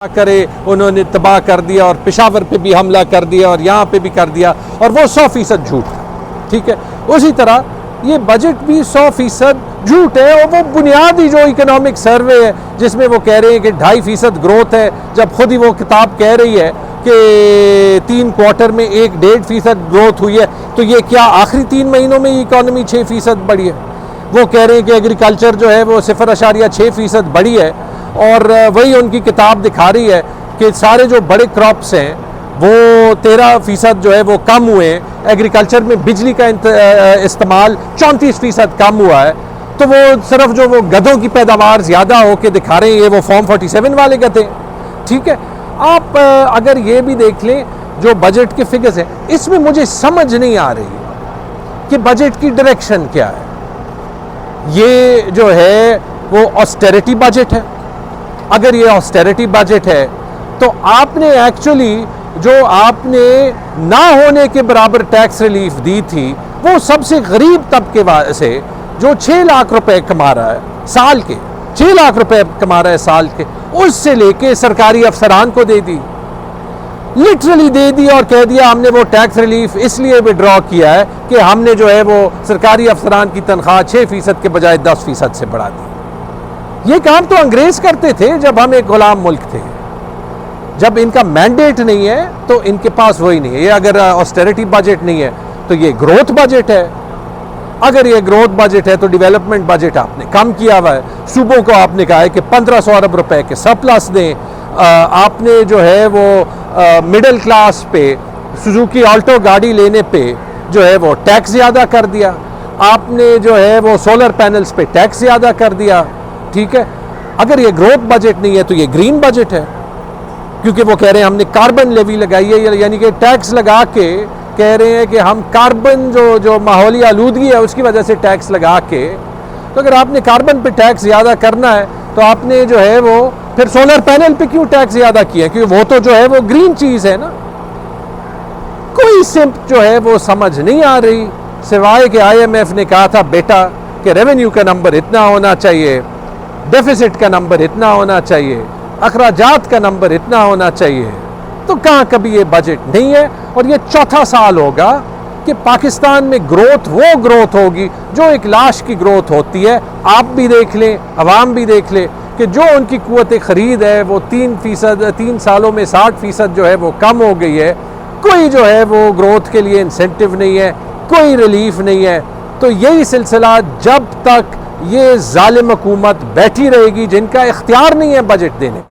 करे उन्होंने तबाह कर दिया और पेशावर पे भी हमला कर दिया और यहाँ पे भी कर दिया, और वो 100% झूठ था। ठीक है, उसी तरह ये बजट भी 100% झूठ है। और वो बुनियादी जो इकोनॉमिक सर्वे है जिसमें वो कह रहे हैं कि 2.5% ग्रोथ है, जब खुद ही वो किताब कह रही है कि 3 क्वार्टर में 1-1.5% ग्रोथ हुई है, तो ये क्या आखिरी 3 महीनों में इकॉनमी 6% बढ़ी है? वो कह रहे हैं कि एग्रीकल्चर जो है वो 0.6% बढ़ी है, और वही उनकी किताब दिखा रही है कि सारे जो बड़े क्रॉप्स हैं वो 13% जो है वो कम हुए हैं। एग्रीकल्चर में बिजली का इस्तेमाल 34% कम हुआ है। तो वो सिर्फ जो वो गधों की पैदावार ज़्यादा हो के दिखा रहे हैं, ये वो फॉर्म 47 वाले गधे। ठीक है, आप अगर ये भी देख लें जो बजट के फिगर्स हैं, इसमें मुझे समझ नहीं आ रही कि बजट की डायरेक्शन क्या है। ये जो है वो ऑस्टेरिटी बजट है। अगर ये ऑस्टेरिटी बजट है तो आपने एक्चुअली जो आपने ना होने के बराबर टैक्स रिलीफ दी थी वो सबसे गरीब तबके से जो 6 लाख रुपए कमा रहा है साल के, 6 लाख रुपए कमा रहा है साल के, उससे लेके सरकारी अफसरान को दे दी, लिटरली दे दी, और कह दिया हमने वो टैक्स रिलीफ इसलिए विड्रॉ किया है कि हमने जो है वो सरकारी अफसरान की तनख्वाह 6% के बजाय 10% से बढ़ा दी। ये काम तो अंग्रेज करते थे जब हम एक गुलाम मुल्क थे। जब इनका मैंडेट नहीं है तो इनके पास वही नहीं है। ये अगर ऑस्टेरिटी बजट नहीं है तो ये ग्रोथ बजट है। अगर ये ग्रोथ बजट है तो डेवलपमेंट बजट आपने कम किया हुआ है। सूबों को आपने कहा है कि 1500 अरब रुपए के सरप्लस दें। आपने जो है वो मिडिल क्लास पे सुजुकी ऑल्टो गाड़ी लेने पे जो है वो टैक्स ज़्यादा कर दिया। आपने जो है वो सोलर पैनल्स पे टैक्स ज़्यादा कर दिया। ठीक है, अगर ये ग्रोथ बजट नहीं है तो ये ग्रीन बजट है, क्योंकि वो कह रहे हैं हमने कार्बन लेवी लगाई है, यानी कि टैक्स लगा के कह रहे हैं कि हम कार्बन जो माहौली आलूदगी है उसकी वजह से टैक्स लगा के। तो अगर आपने कार्बन पे टैक्स ज़्यादा करना है तो आपने जो है वो फिर सोलर पैनल पे क्यों टैक्स ज़्यादा किया? क्योंकि वो तो जो है वो ग्रीन चीज़ है ना। कोई सिर्फ जो है वो समझ नहीं आ रही, सिवाय कि IMF ने कहा था बेटा कि रेवेन्यू का नंबर इतना होना चाहिए, डेफिसिट का नंबर इतना होना चाहिए, अखराजात का नंबर इतना होना चाहिए। तो कहाँ कभी ये बजट नहीं है। और ये चौथा साल होगा कि पाकिस्तान में ग्रोथ वो ग्रोथ होगी जो एक लाश की ग्रोथ होती है। आप भी देख लें, अवाम भी देख ले कि जो उनकी कुव्वत ख़रीद है वो 3 सालों में 60% जो है वो कम हो गई है। कोई जो है वो ग्रोथ के लिए इंसेंटिव नहीं है, कोई रिलीफ नहीं है। तो यही सिलसिला जब तक ये जालिम हुकूमत बैठी रहेगी जिनका इख्तियार नहीं है बजट देने।